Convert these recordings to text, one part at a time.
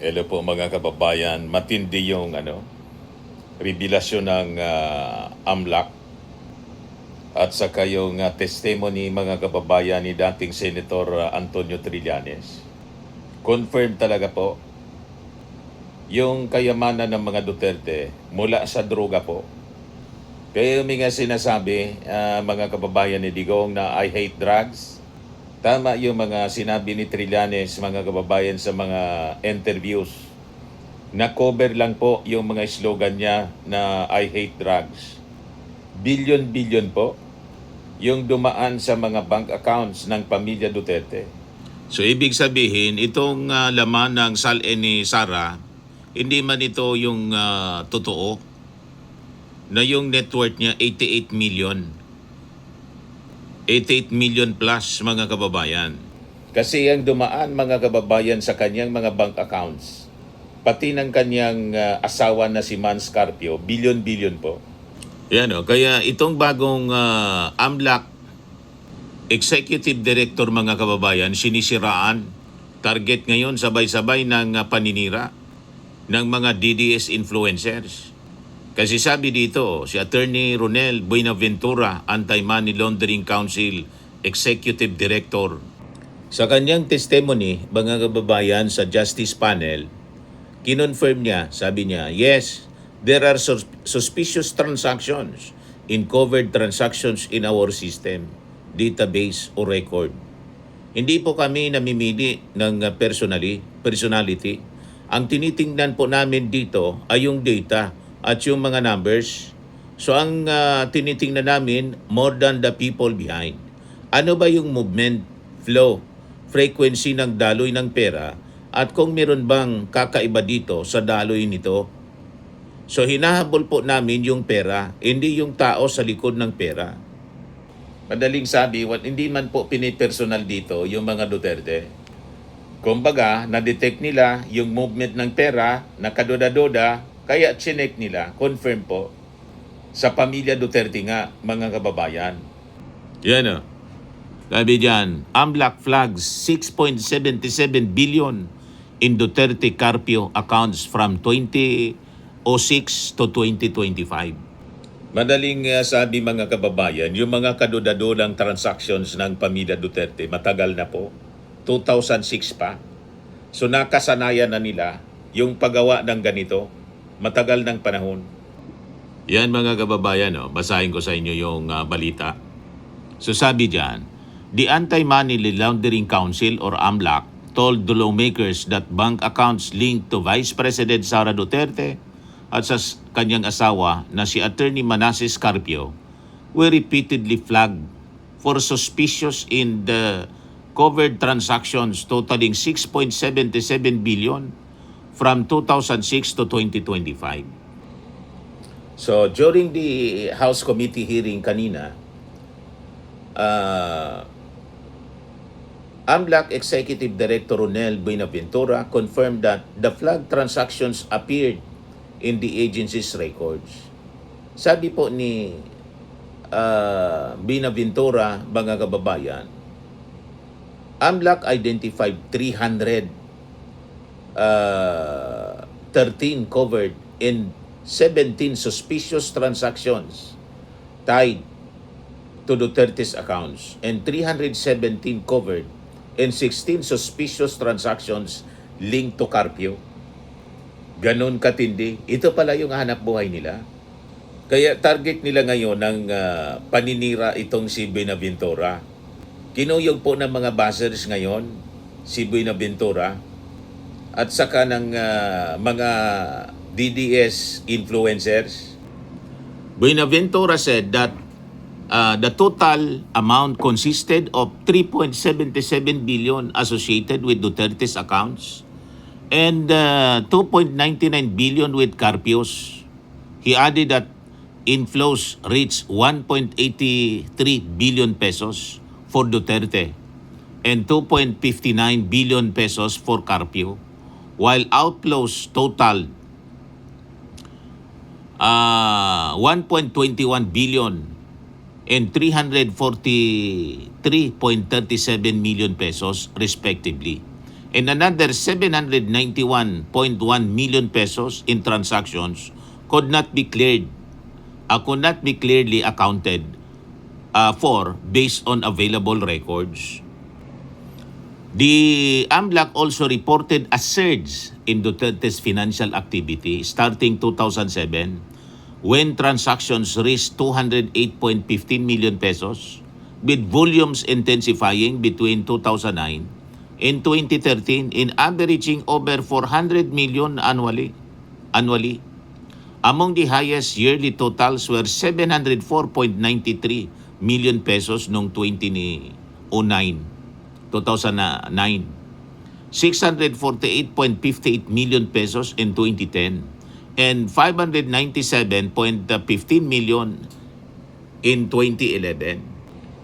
Hello po mga kababayan, matindi yung revelasyon ng AMLAC at saka yung testimony mga kababayan ni dating Senator Antonio Trillanes. Confirm talaga po yung kayamanan ng mga Duterte mula sa droga po. Kaya may nga sinasabi mga kababayan ni Digong na I hate drugs. Tama yung mga sinabi ni Trillanes mga kababayan sa mga interviews. Na-cover lang po yung mga slogan niya na I hate drugs. Billion-billion po yung dumaan sa mga bank accounts ng pamilya Duterte. So ibig sabihin, itong laman ng SALN ni Sara, hindi man ito yung totoo na yung net worth niya 88 million. 88 million plus mga kababayan. Kasi ang dumaan mga kababayan sa kanyang mga bank accounts, pati ng kanyang asawa na si Man Scarpio, billion-billion po. Yan o, kaya itong bagong AMLAC Executive Director mga kababayan, sinisiraan. Target ngayon sabay-sabay ng paninira ng mga DDS influencers. Kasi sabi dito, si Attorney Ronel Buenaventura, Anti-Money Laundering Council Executive Director. Sa kanyang testimony, mga kababayan sa Justice Panel, kinonfirm niya, sabi niya, yes, there are suspicious transactions in covered transactions in our system, database o record. Hindi po kami namimili ng personality. Ang tinitingnan po namin dito ay yung data at yung mga numbers. So ang tinitingnan namin, more than the people behind. Ano ba yung movement, flow, frequency ng daloy ng pera at kung meron bang kakaiba dito sa daloy nito. So hinahabol po namin yung pera, hindi yung tao sa likod ng pera. Madaling sabi, hindi man po pinipersonal dito yung mga Duterte. Kumbaga, na-detect nila yung movement ng pera, nakadoda-doda, kaya chinek nila, confirm po, sa pamilya Duterte nga, mga kababayan. Yan o. Sabi dyan, AMLAC flags 6.77 billion in Duterte Carpio accounts from 2006 to 2025. Madaling sabi mga kababayan, yung mga kadoda-dodang transactions ng pamilya Duterte, matagal na po. 2006 pa. So nakasanayan na nila yung paggawa ng ganito. Matagal ng panahon. Yan mga kababayan, basahin ko sa inyo yung balita. So sabi dyan, the Anti-Money Laundering Council or AMLAC told the lawmakers that bank accounts linked to Vice President Sara Duterte at sa kanyang asawa na si Attorney Manasseh Carpio were repeatedly flagged for suspicious in the covered transactions totaling 6.77 billion from 2006 to 2025. So during the House Committee hearing kanina, AMLAC Executive Director Ronel Buenaventura confirmed that the flag transactions appeared in the agency's records. Sabi po ni Buenaventura, mga kababayan, AMLAC identified 313 covered in 17 suspicious transactions tied to Duterte's accounts and 317 covered in 16 suspicious transactions linked to Carpio. Ganon katindi. Ito pala yung hanap buhay nila. Kaya target nila ngayon ng paninira itong si Buenaventura. Kinuyog po ng mga buzzers ngayon si Buenaventura at saka ng mga DDS influencers. Buenaventura said that the total amount consisted of 3.77 billion associated with Duterte's accounts and 2.99 billion with Carpio's. He added that inflows reached 1.83 billion pesos for Duterte and 2.59 billion pesos for Carpio, while outflows totaled 1.21 billion and 343.37 million pesos respectively. and another 791.1 million pesos in transactions could not be clearly accounted for based on available records. The AMLAC also reported a surge in Duterte's financial activity starting 2007 when transactions reached 208.15 million pesos, with volumes intensifying between 2009 and 2013 in averaging over 400 million annually. Among the highest yearly totals were 704.93 million pesos noong 2009, 648.58 million pesos in 2010, and 597.15 million in 2011.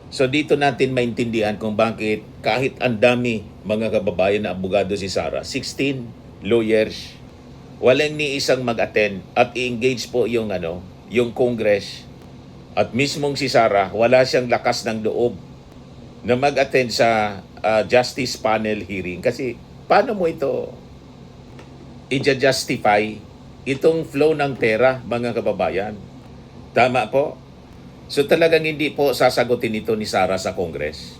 So dito natin maintindihan kung bakit kahit ang dami mga kababayan na abogado si Sara, 16 lawyers, walang ni isang mag-attend at i-engage po yung Congress. At mismong si Sara, wala siyang lakas ng loob na mag-attend sa Justice Panel hearing. Kasi paano mo ito i-justify itong flow ng pera, mga kababayan? Tama po? So talagang hindi po sasagutin ito ni Sara sa Congress.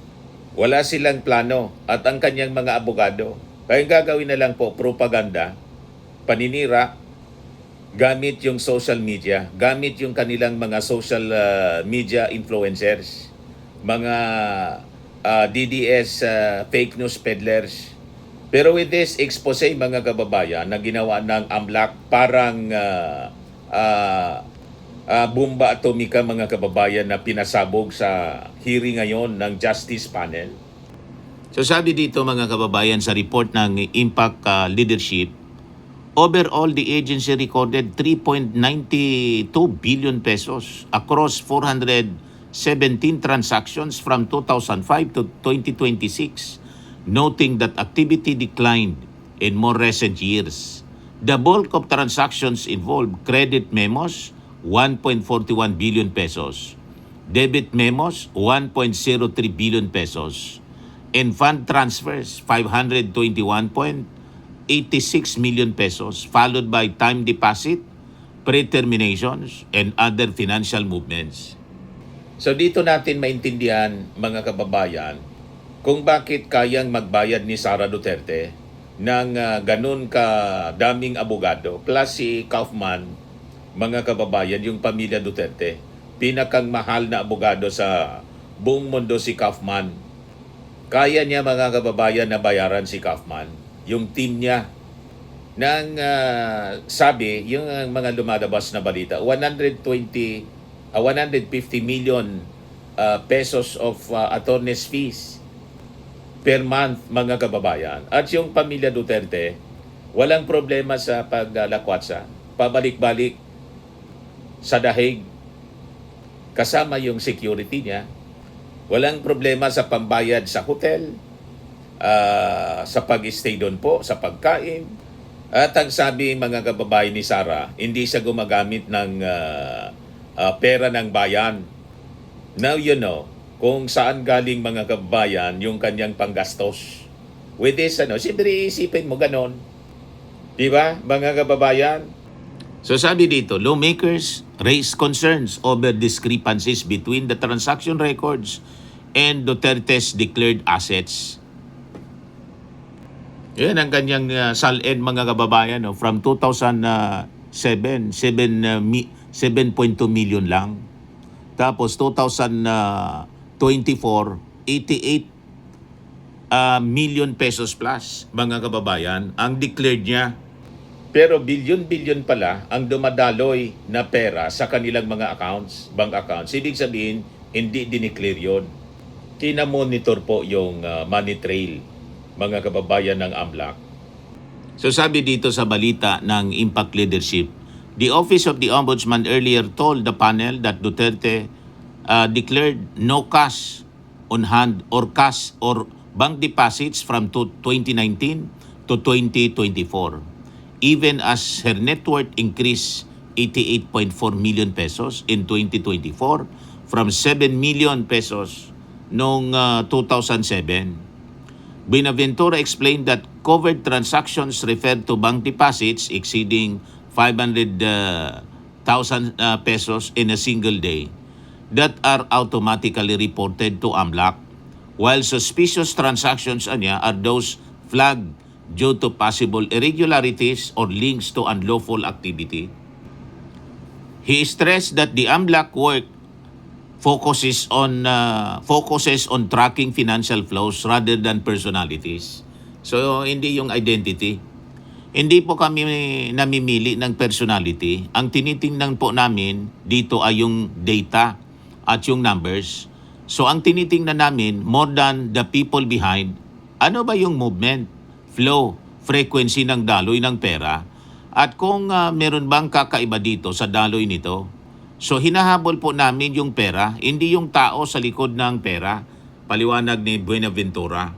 Wala silang plano at ang kanyang mga abogado. Kaya gagawin na lang po propaganda, paninira, gamit yung social media, gamit yung kanilang mga social media influencers, mga DDS fake news peddlers. Pero with this expose, mga kababayan, na ginawa ng AMLAC, parang bomba atomika, mga kababayan, na pinasabog sa hearing ngayon ng Justice Panel. So sabi dito, mga kababayan, sa report ng Impact Leadership, overall, the agency recorded 3.92 billion pesos across 417 transactions from 2005 to 2026, noting that activity declined in more recent years. The bulk of transactions involved credit memos, 1.41 billion pesos, debit memos, 1.03 billion pesos, and fund transfers, 521.86 million pesos, followed by time deposit, pre-terminations, and other financial movements. So dito natin maintindihan, mga kababayan, kung bakit kayang magbayad ni Sara Duterte ng ganun kadaming abogado, plus si Kaufman, mga kababayan, yung pamilya Duterte, pinakang mahal na abogado sa buong mundo si Kaufman. Kaya niya, mga kababayan, na bayaran si Kaufman, yung team niya, ng sabi, yung mga lumalabas na balita, 150 million pesos of attorney's fees per month, mga kababayan. At yung pamilya Duterte, walang problema sa paglakwatsa, pabalik-balik sa dahig, kasama yung security niya. Walang problema sa pambayad sa hotel, sa pag-stay doon po, sa pagkain. At ang sabi, mga kababayan, ni Sara, hindi siya gumagamit ng pera ng bayan. Now you know kung saan galing, mga kababayan, yung kanyang panggastos. With this, siyempre isipin mo ganon. Diba, mga kababayan? So sabi dito, lawmakers raised concerns over discrepancies between the transaction records and Duterte's declared assets. Yan ang kanyang SALN, mga kababayan, from 2007, 7.2 million lang. Tapos 2024, 88 million pesos plus, mga kababayan, ang declared niya. Pero bilyon-bilyon pala ang dumadaloy na pera sa kanilang mga accounts, bank accounts. Ibig sabihin, hindi dineclare yun. Kinamonitor po yung money trail, mga kababayan, ng AMLAC. So sabi dito sa balita ng Impact Leadership, the Office of the Ombudsman earlier told the panel that Duterte declared no cash on hand or cash or bank deposits from 2019 to 2024, even as her net worth increased 88.4 million pesos in 2024 from 7 million pesos noong 2007. Buenaventura explained that covered transactions referred to bank deposits exceeding 500,000 pesos in a single day that are automatically reported to AMLAC, while suspicious transactions are those flagged due to possible irregularities or links to unlawful activity. He stressed that the AMLAC work focuses on tracking financial flows rather than personalities. So hindi yung identity. Hindi po kami namimili ng personality. Ang tinitingnan po namin dito ay yung data at yung numbers. So ang tinitingnan namin, more than the people behind, ano ba yung movement, flow, frequency ng daloy ng pera, at kung meron bang kakaiba dito sa daloy nito. So hinahabol po namin yung pera, hindi yung tao sa likod ng pera, paliwanag ni Buenaventura.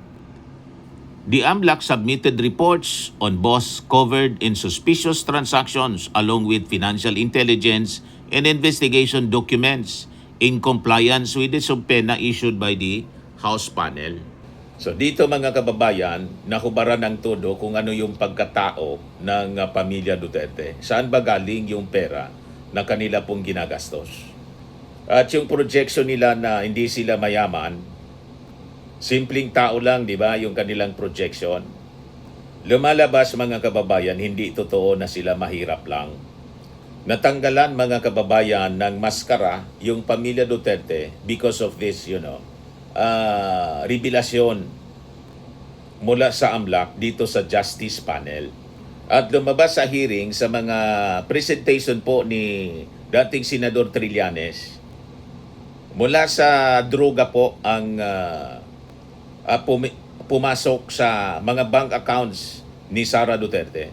The AMLAC submitted reports on both covered in suspicious transactions along with financial intelligence and investigation documents in compliance with the subpoena issued by the House panel. So dito mga kababayan, nahubaran ng todo kung ano yung pagkatao ng pamilya Duterte. Saan ba galing yung pera na kanila pong ginagastos? At yung projection nila na hindi sila mayaman, simpleng tao lang, di ba, yung kanilang projection. Lumalabas mga kababayan, hindi totoo na sila mahirap lang. Natanggalan mga kababayan ng maskara yung pamilya Duterte because of this, revelasyon mula sa AMLAC dito sa Justice Panel. At lumabas sa hearing sa mga presentation po ni dating Senador Trillanes, mula sa droga po ang pumasok sa mga bank accounts ni Sara Duterte.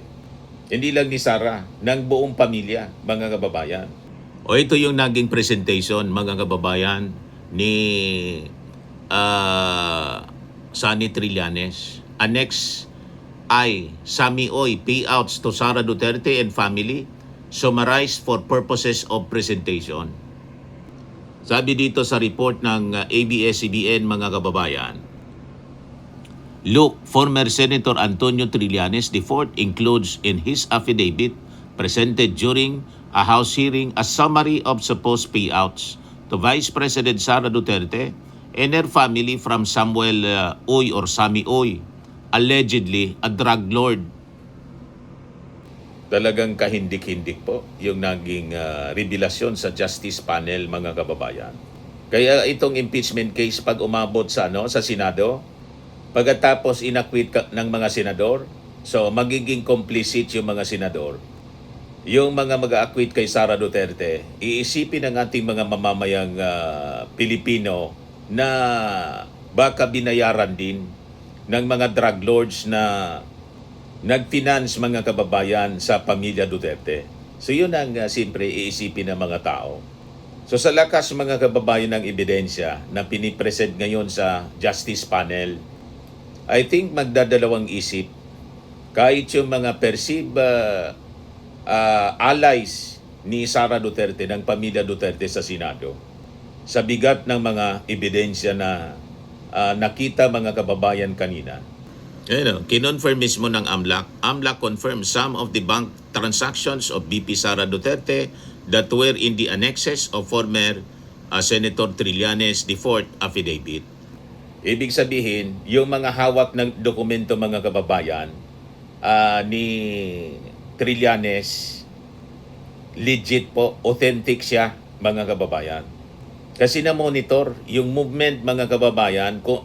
Hindi lang ni Sara, ng buong pamilya, mga kababayan. O ito yung naging presentation, mga kababayan, ni Sunny Trillanes. Annex I, Sami Oy, payouts to Sara Duterte and family, summarized for purposes of presentation. Sabi dito sa report ng ABS-CBN, mga kababayan, look, former Senator Antonio Trillanes IV includes in his affidavit presented during a House hearing a summary of supposed payouts to Vice President Sara Duterte and her family from Samuel Oy or Sami Oy, allegedly a drug lord. Talagang kahindik-hindik po yung naging revelasyon sa Justice Panel, mga kababayan. Kaya itong impeachment case pag umabot sa Senado, pagkatapos inakwit ng mga senador, so magiging complicit yung mga senador. Yung mga mag-a-acquit kay Sara Duterte, iisipin ng ating mga mamamayang Pilipino na baka binayaran din ng mga drug lords na nag-finance, mga kababayan, sa pamilya Duterte. So yun ang siyempre iisipin ng mga tao. So sa lakas, mga kababayan, ng ebidensya na pinipresent ngayon sa Justice Panel, I think magdadalawang isip kahit yung mga perceived allies ni Sara Duterte, ng pamilya Duterte sa Senado, sa bigat ng mga ebidensya na nakita, mga kababayan, kanina. Kinonfirm mismo ng AMLAC. AMLAC confirms some of the bank transactions of BP Sara Duterte that were in the annexes of former Senator Trillanes IV affidavit. Ibig sabihin, yung mga hawak ng dokumento, mga kababayan, ni Trillanes, legit po, authentic siya, mga kababayan. Kasi na-monitor yung movement, mga kababayan, kung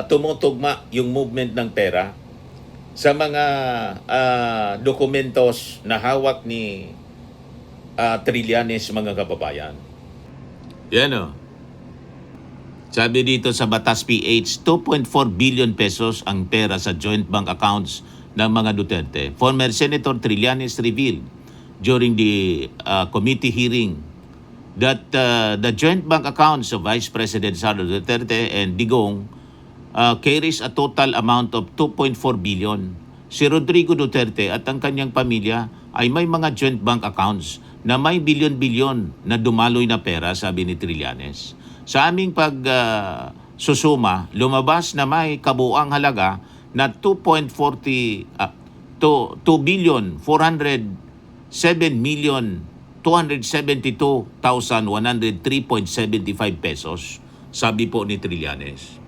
tumutugma yung movement ng pera sa mga dokumentos na hawak ni Trillanes, mga kababayan. Yan Sabi dito sa Batas PH, 2.4 billion pesos ang pera sa joint bank accounts ng mga Duterte. Former Senator Trillanes revealed during the committee hearing that the joint bank accounts of Vice President Sara Duterte and Digong carries a total amount of 2.4 billion. Si Rodrigo Duterte at ang kanyang pamilya ay may mga joint bank accounts na may bilyon-bilyon na dumaloy na pera, sabi ni Trillanes. Sa aming susuma, lumabas na may kabuuang halaga na 2.42 pesos, sabi po ni Trillanes.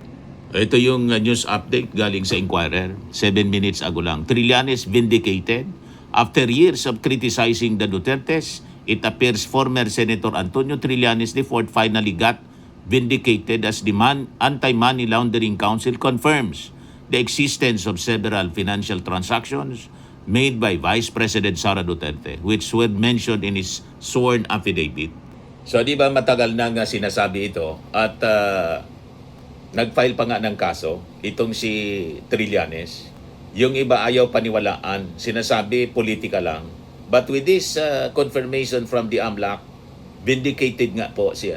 Ito yung news update galing sa Inquirer, 7 minutes ago lang. Trillanes vindicated. After years of criticizing the Dutertes, it appears former Senator Antonio Trillanes IV finally got vindicated as the Anti-Money Laundering Council confirms the existence of several financial transactions made by Vice President Sara Duterte, which were mentioned in his sworn affidavit. So di ba matagal na nga sinasabi ito at nag-file pa nga ng kaso itong si Trillanes. Yung iba ayaw paniwalaan, sinasabi politika lang. But with this confirmation from the AMLAC, vindicated nga po si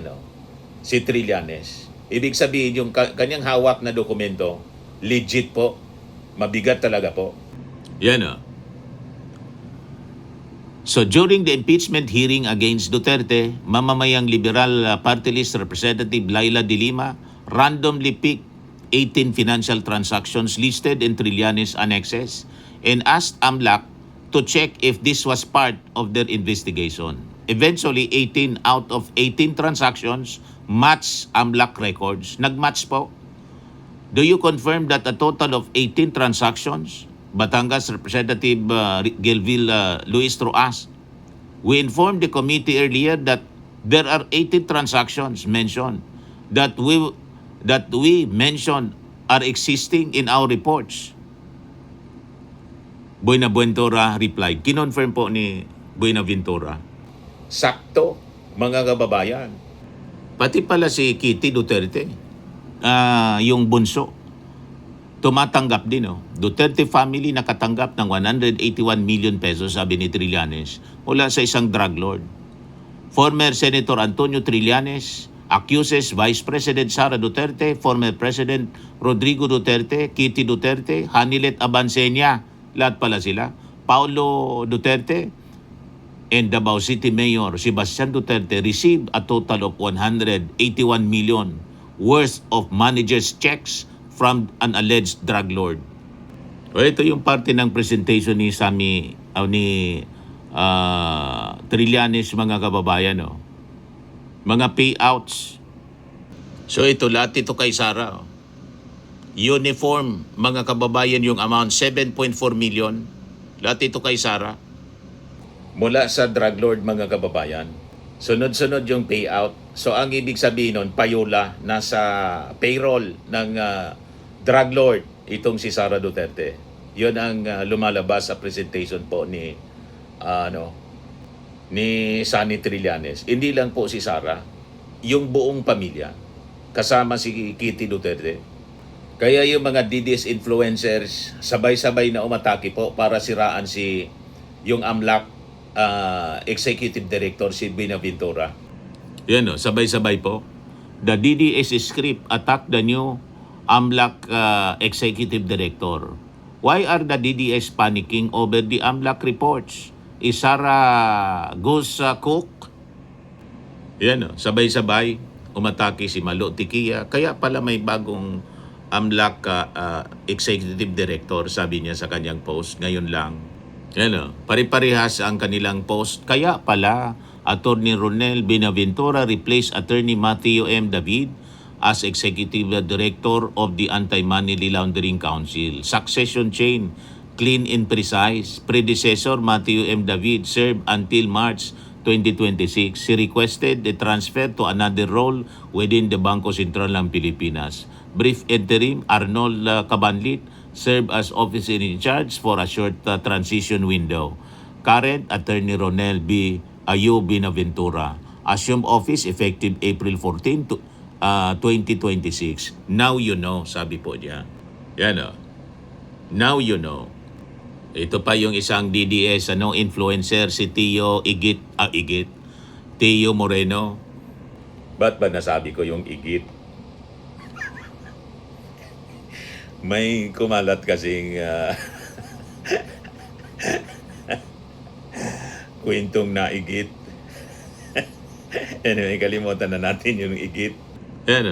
Trillanes. Ibig sabihin yung kanyang hawak na dokumento, legit po, mabigat talaga po. Yan o. So during the impeachment hearing against Duterte, mamamayang Liberal Party List Representative Laila de Lima randomly picked 18 financial transactions listed in Trillanes annexes and asked AMLAC to check if this was part of their investigation. Eventually, 18 out of 18 transactions matched AMLAC records. Nag-match po. Do you confirm that a total of 18 transactions? Batangas Representative Gilville Luis asked. We informed the committee earlier that there are 18 transactions mentioned that we mentioned are existing in our reports. Buenaventura replied. Kinonfirm po ni Buenaventura. Sakto, mga kababayan. Pati pala si Kitty Duterte, yung bunso, tumatanggap din. Duterte family nakatanggap ng 181 million pesos, sabi ni Trillanes, mula sa isang drug lord. Former Senator Antonio Trillanes accuses Vice President Sara Duterte, former President Rodrigo Duterte, Kitty Duterte, Hanilet Abansenia, lahat pala sila, Paulo Duterte, and Davao City Mayor Sebastian Duterte received a total of 181 million worth of managers' checks from an alleged drug lord. O ito yung parte ng presentation ni Trillanes, mga kababayan. Mga payouts. So ito, lahat ito kay Sara. Uniform, mga kababayan, yung amount, 7.4 million. Lahat ito kay Sara. Mula sa drug lord, mga kababayan. Sunod-sunod yung payout. So ang ibig sabihin nun, payola, nasa payroll ng drug lord, itong si Sara Duterte. Yun ang lumalabas sa presentation po ni Sunny Trillanes. Hindi lang po si Sara, yung buong pamilya, kasama si Kitty Duterte. Kaya yung mga DDS influencers, sabay-sabay na umatake po para siraan yung AMLAC Executive Director, si Buenaventura. Yan sabay-sabay po. The DDS script attack the new AMLAC Executive Director. Why are the DDS panicking over the AMLAC reports? Is Sara goes cook? Yan sabay-sabay umatake si Malo Tikia. Kaya pala may bagong AMLAC Executive Director, sabi niya sa kanyang post ngayon lang. Yan pare-parehas ang kanilang post. Kaya pala Attorney Ronel Buenaventura replaced Attorney Matthew M. David as Executive Director of the Anti-Money Laundering Council. Succession chain, clean and precise. Predecessor Matthew M. David served until March 2026. He requested the transfer to another role within the Bangko Sentral ng Pilipinas. Brief interim, Arnold Cabanlit served as officer in charge for a short transition window. Current Attorney Ronel B. Ayo Buenaventura assumed office effective April 14 to 2026. Now you know, sabi po niya. Yan Now you know. Ito pa yung isang DDS influencer, si Tio Tio Moreno. Ba't ba nasabi ko yung Igit? May kumalat kasing kwentong naigit. Anyway, kalimutan na natin yung Igit.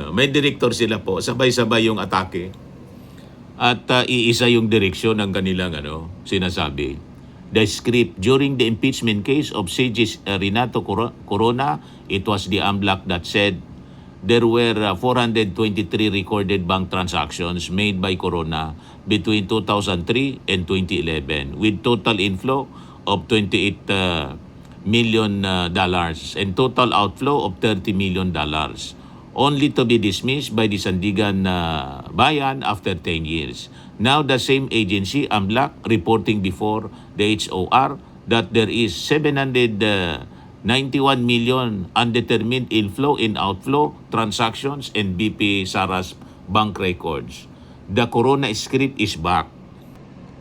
May direktor sila po, sabay-sabay yung atake. At iisa yung direksyon ng kanilang sinasabi. The script during the impeachment case of CG Renato Corona, it was the AMLAC that said there were 423 recorded bank transactions made by Corona between 2003 and 2011 with total inflow of 28 million dollars and total outflow of 30 million dollars, only to be dismissed by the Sandigan Bayan after 10 years. Now the same agency, AMLAC, reporting before the HOR that there is 791 million undetermined inflow and outflow transactions and BP Sara's bank records. The Corona script is back.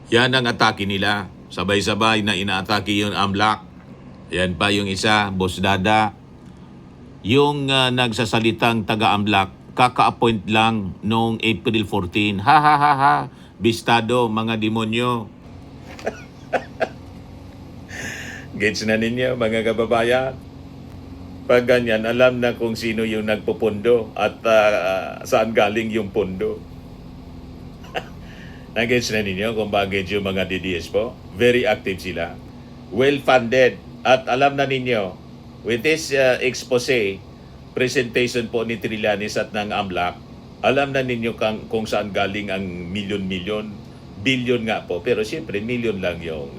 Yan ang atake nila. Sabay-sabay na inaatake yung AMLAC. Yan pa yung isa, Boss Dada. Yung nagsasalitang taga-AMLAC, kaka-appoint lang noong April 14. Ha ha ha ha, bistado mga demonyo. Gets na ninyo, mga kababayan? Pag ganyan, alam na kung sino yung nagpupundo at saan galing yung pundo. Nag-gets na ninyo kung bakit yung mga DDS po? Very active sila. Well-funded. At alam na ninyo, with this expose, presentation po ni Trillanes at ng AMLAC, alam na ninyo kung saan galing ang milyon-milyon, billion nga po. Pero siyempre, million lang yung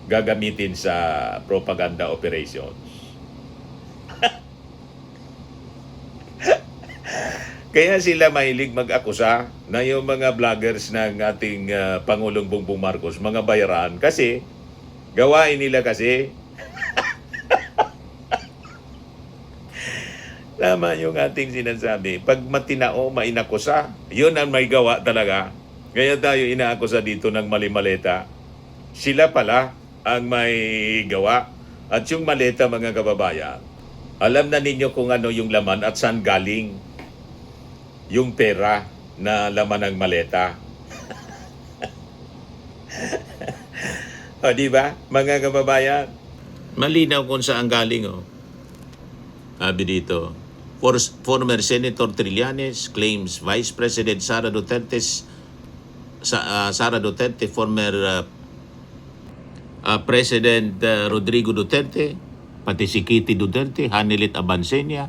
gagamitin sa propaganda operations. Kaya sila mahilig mag-akusa na yung mga vloggers ng ating Pangulong Bongbong Marcos, mga bayaran, kasi gawain nila kasi. Tama yung ating sinasabi. Pag matinao, mainakusa, yun ang may gawa talaga. Kaya tayo inaakusa dito ng mali-maleta. Sila pala ang may gawa. At yung maleta, mga kababayan, alam na ninyo kung ano yung laman at saan galing yung pera na laman ng maleta. O, di ba, mga kababayan? Malinaw kung saan galing. Sabi dito, former Senator Trillanes claims Vice President Sara Duterte, former President Rodrigo Duterte, pati si Kitty Duterte, Hanilit Abansenia,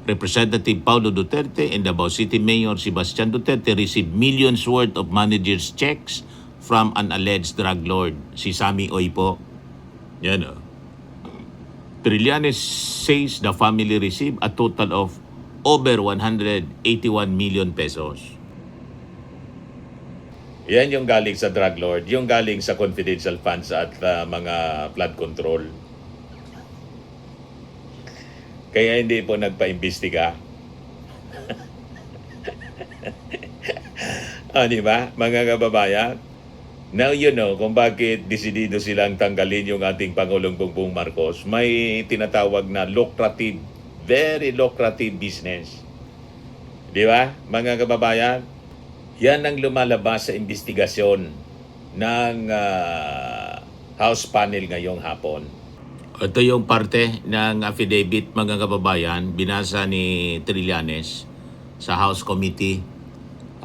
Representative Paulo Duterte, and Davao City Mayor Sebastian Duterte received millions worth of managers' checks from an alleged drug lord, si Sammy Oy po. Yan Trillanes says the family received a total of over 181 million pesos. Yan yung galing sa drug lord, yung galing sa confidential funds at mga flood control. Kaya hindi po nagpa-imbestiga. Di ba, mga kababayan? Now you know kung bakit desidido silang tanggalin yung ating Pangulong Bongbong Marcos. May tinatawag na lucrative, very lucrative business. Di ba, mga kababayan? Yan ang lumalabas sa investigasyon ng House panel ngayong hapon. Ito yung parte ng affidavit, mga kababayan, binasa ni Trillanes sa House Committee,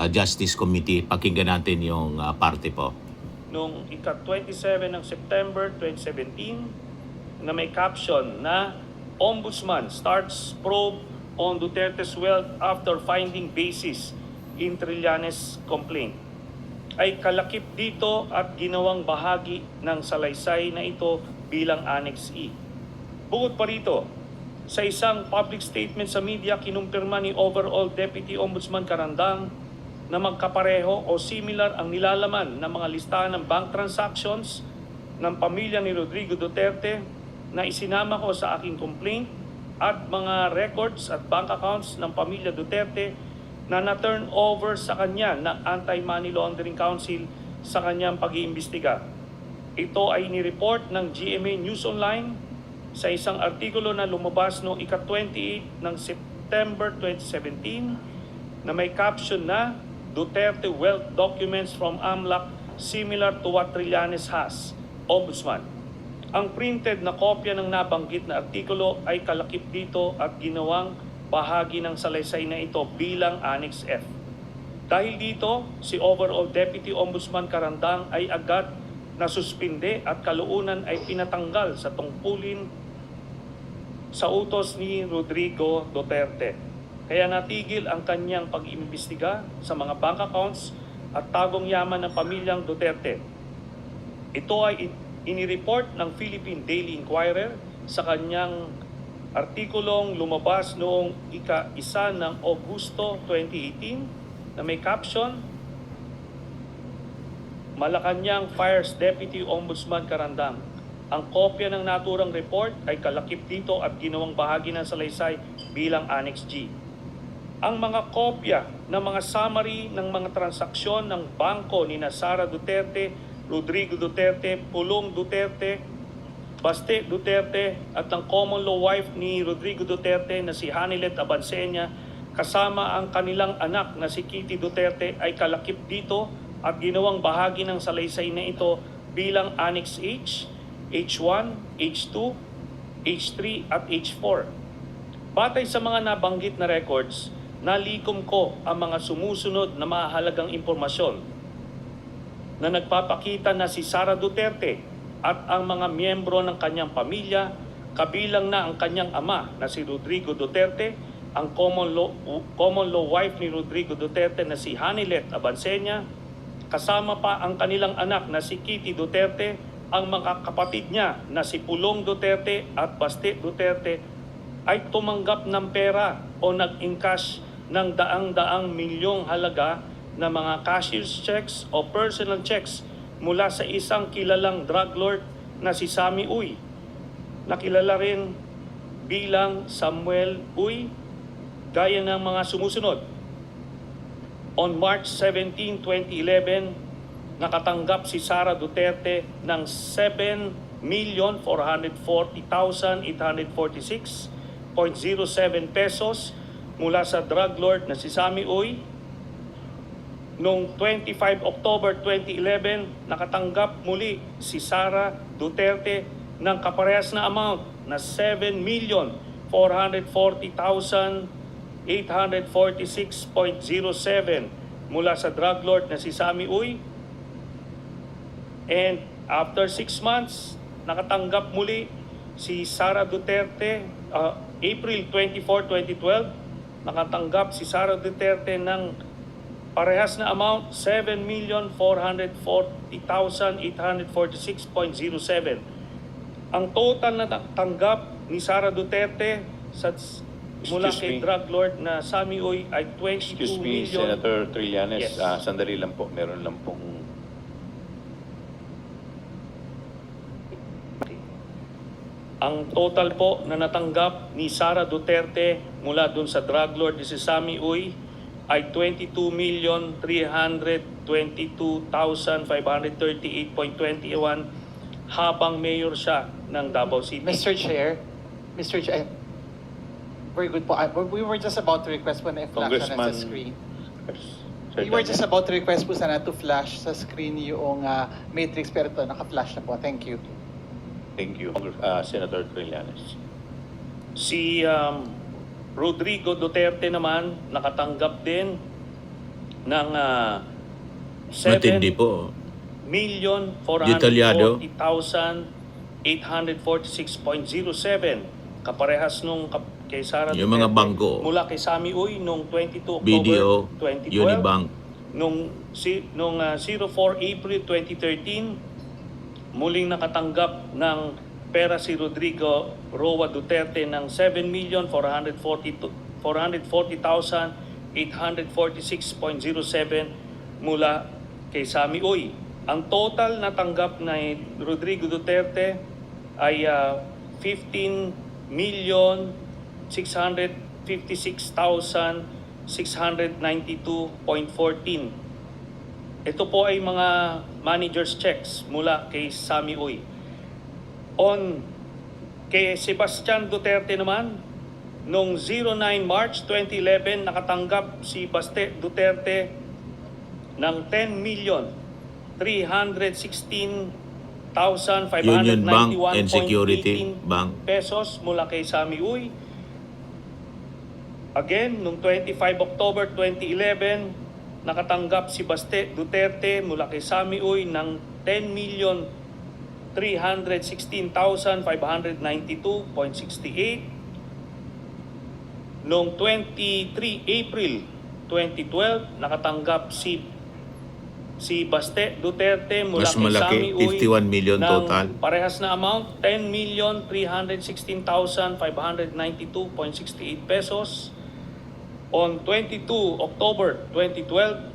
Justice Committee. Pakinggan natin yung parte po. Noong ika-27 ng September 2017 na may caption na Ombudsman starts probe on Duterte's wealth after finding basis in Trillanes complaint, ay kalakip dito at ginawang bahagi ng salaysay na ito bilang Annex E. Bukod pa rito, sa isang public statement sa media, kinumpirma ni Overall Deputy Ombudsman Carandang na magkapareho o similar ang nilalaman ng mga listahan ng bank transactions ng pamilya ni Rodrigo Duterte na isinama ko sa aking complaint at mga records at bank accounts ng pamilya Duterte na na-turn over sa kanya ng Anti-Money Laundering Council sa kanyang pag-iimbestiga. Ito ay nireport ng GMA News Online sa isang artikulo na lumabas noong ika-28 ng September 2017 na may caption na Duterte wealth documents from AMLAC similar to what Trillanes has, Ombudsman. Ang printed na kopya ng nabanggit na artikulo ay kalakip dito at ginawang bahagi ng salaysay na ito bilang Annex F. Dahil dito, si Overall Deputy Ombudsman Carandang ay agad nasuspinde at kalaunan ay pinatanggal sa tungkulin sa utos ni Rodrigo Duterte. Kaya natigil ang kanyang pag-imbestiga sa mga bank accounts at tagong yaman ng pamilyang Duterte. Ito ay inireport ng Philippine Daily Inquirer sa kanyang artikulong lumabas noong ika-1 ng Agosto 2018 na may caption, Malacanang Fires Deputy Ombudsman Carandang. Ang kopya ng naturang report ay kalakip dito at ginawang bahagi ng salaysay bilang Annex G. Ang mga kopya ng mga summary ng mga transaksyon ng bangko ni Sara Duterte, Rodrigo Duterte, Pulong Duterte, Baste Duterte at ng common law wife ni Rodrigo Duterte na si Hanilet Abansenia kasama ang kanilang anak na si Kitty Duterte ay kalakip dito at ginawang bahagi ng salaysay na ito bilang Annex H, H1, H2, H3 at H4. Batay sa mga nabanggit na records, nalikom ko ang mga sumusunod na mahalagang impormasyon na nagpapakita na si Sara Duterte at ang mga miyembro ng kanyang pamilya, kabilang na ang kanyang ama na si Rodrigo Duterte, ang common law wife ni Rodrigo Duterte na si Hanilet Abansenia, kasama pa ang kanilang anak na si Kitty Duterte, ang mga kapatid niya na si Pulong Duterte at Baste Duterte ay tumanggap ng pera o nag-encash ng daang-daang milyong halaga na mga cashier's checks o personal checks mula sa isang kilalang drug lord na si Sammy Uy, nakilala rin bilang Samuel Uy, gaya ng mga sumusunod. On March 17, 2011, nakatanggap si Sara Duterte ng 7,440,846.07 pesos mula sa drug lord na si Sammy Uy. Noong 25 October 2011, nakatanggap muli si Sara Duterte ng kaparehas na amount na 7,440,846.07 mula sa drug lord na si Sammy Uy. And after 6 months, nakatanggap muli si Sara Duterte, April 24, 2012, nakatanggap si Sara Duterte ng parehas na amount, 7,440,846.07. Ang total na tanggap ni Sara Duterte mula Excuse kay me. drug lord na Sammy Uy ay 22 Excuse me, million. Senator Trillanes. Yes. Sandali lang po. Meron lang pong... Ang total po na natanggap ni Sara Duterte mula dun sa drug lord ni si Sammy Uy ay 22,322,538.21 habang mayor siya ng Davao City. Mr. Chair, very good po. We were just about to request po na i-flash na sa Congressman- screen. Sir We were just Daniel. about to request po sana to flash sa screen yung matrix, pero ito, naka-flash na po. Thank you. Thank you. Senator Trillanes. Si Rodrigo Duterte naman nakatanggap din ng Matindi po. Detalyado. 7,440,846.07 kaparehas nung kay Sara Yung mga bangko. mula kay Sammy Uy noong 22 BDO, October 2012. Unibank. Nung 04 April 2013, muling nakatanggap ng pera si Rodrigo Roa Duterte ng 7,440,846.07 mula kay Sammy Uy. Ang total na tanggap na Rodrigo Duterte ay 15,656,692.14. Ito po ay mga manager's checks mula kay Sammy Uy. On kay Sebastian Duterte naman, noong 09 March 2011, nakatanggap si Baste Duterte ng 10,316,591.18 Union Bank and Security Bank. pesos mula kay Sammy Uy. Again, noong 25 October 2011, nakatanggap si Baste Duterte mula kay Sami Uy ng 10,316,592.68. Noong 23 April 2012, nakatanggap si Baste Duterte mula Mas kay malaki, Sami Uy 51 million ng total. parehas na amount, 10,316,592.68 pesos. On 22 October 2012,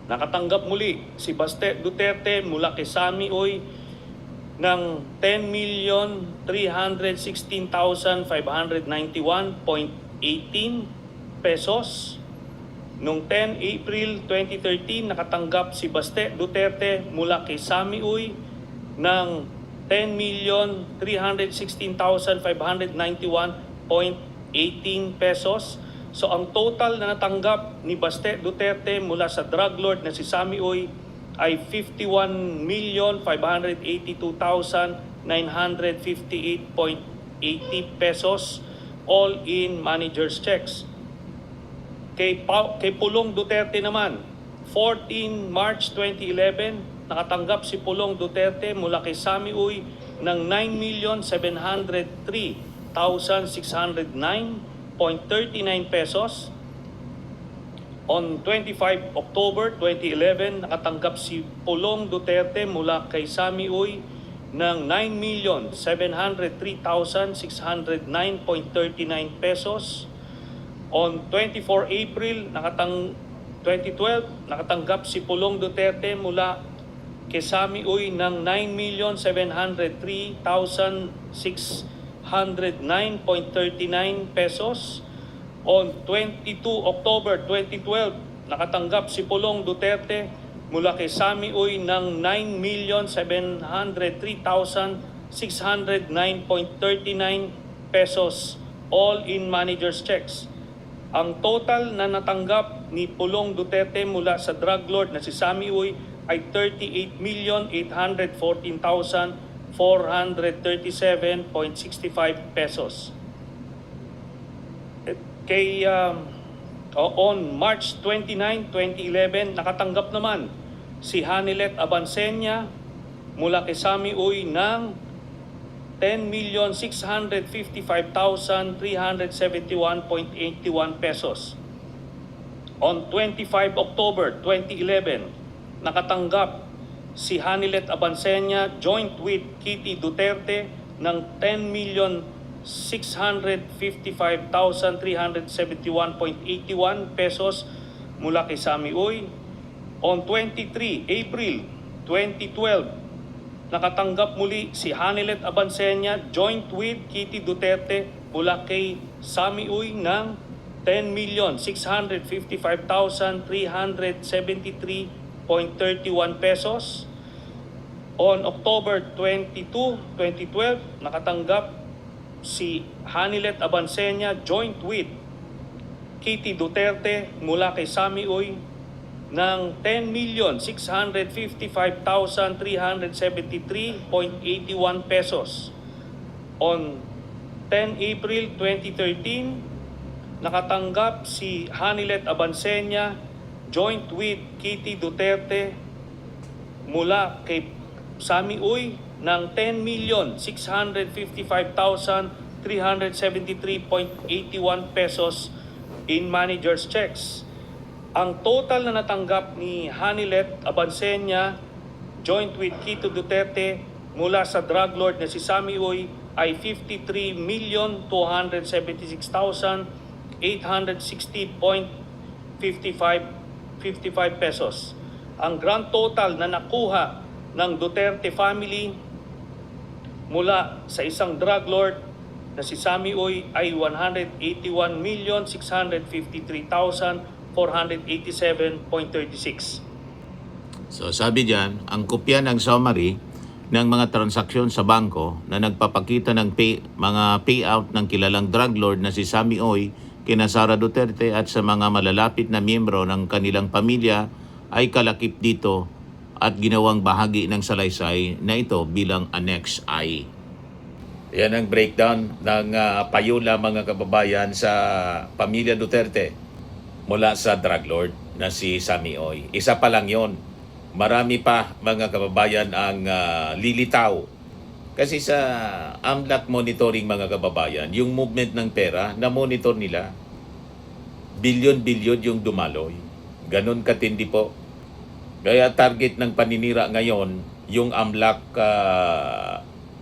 nakatanggap muli si Baste Duterte mula kay Sami Uy ng 10,316,591.18 pesos. Noong 10 April 2013, nakatanggap si Baste Duterte mula kay Sami Uy ng 10,316,591.18 pesos. So ang total na natanggap ni Baste Duterte mula sa drug lord na si Sami Uy ay 51,582,958.80 pesos, all in manager's checks. Kay Pulong Duterte naman, 14 March 2011, nakatanggap si Pulong Duterte mula kay Sami Uy ng 9,703,609.39 pesos. On 25 October 2011, nakatanggap si Pulong Duterte mula kay Sami Uy ng 9,703,609.39 pesos. On 24 April 2012, nakatanggap si Pulong Duterte mula kay Sami Uy ng 9,703,609.39 pesos. On 22 October 2012, nakatanggap si Pulong Duterte mula kay Sami Uy ng 9,703,609.39 pesos, all in manager's checks. Ang total na natanggap ni Pulong Duterte mula sa drug lord na si Sami Uy ay 38,814,437.65 pesos. On March 29, 2011, nakatanggap naman si Hanilet Abansenya mula kay Sami Uy ng 10,655,371.81 pesos. On 25 October 2011, nakatanggap si Hanilet Abansenya joint with Kitty Duterte ng 10,655,371.81 pesos mula kay Sami Uy. On 23 April 2012, nakatanggap muli si Hanilet Abansenya joint with Kitty Duterte mula kay Sami Uy ng 10,655,373.31 pesos. On October 22, 2012, nakatanggap si Hanilet Abansenya joint with Kitty Duterte mula kay Sami Uy ng 10,655,373.81 pesos. On 10 April 2013, nakatanggap si Hanilet Abansenya joint with Kitty Duterte mula kay Sami Uy ng 10,655,373.81 pesos in manager's checks. Ang total na natanggap ni Hanilet Abansenya joint with Kitty Duterte mula sa drug lord na si Sami Uy ay 53,276,860.55 pesos. Ang grand total na nakuha ng Duterte family mula sa isang drug lord na si Sami Uy ay 181,653,487.36. So sabi diyan, ang kopya ng summary ng mga transaksyon sa bangko na nagpapakita ng mga payout ng kilalang drug lord na si Sami Uy kina Sara Duterte at sa mga malalapit na miyembro ng kanilang pamilya ay kalakip dito at ginawang bahagi ng salaysay na ito bilang Annex I. Yan ang breakdown ng payula mga kababayan sa pamilya Duterte mula sa drug lord. na si Sammy Oy. Isa pa lang yon. Marami pa mga kababayan ang lilitaw. Kasi sa AMLAC monitoring mga kababayan, yung movement ng pera, na-monitor nila. Bilyon-bilyon yung dumaloy. Ganon katindi po. Kaya target ng paninira ngayon, yung AMLAC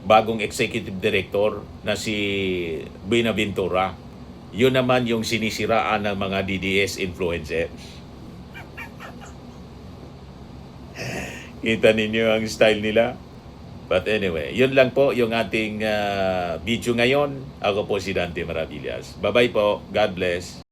bagong executive director na si Buenaventura. Yun naman yung sinisiraan ng mga DDS influencers. Kita ninyo ang style nila? But anyway, yun lang po yung ating video ngayon. Ako po si Dante Maravillas. Bye-bye po. God bless.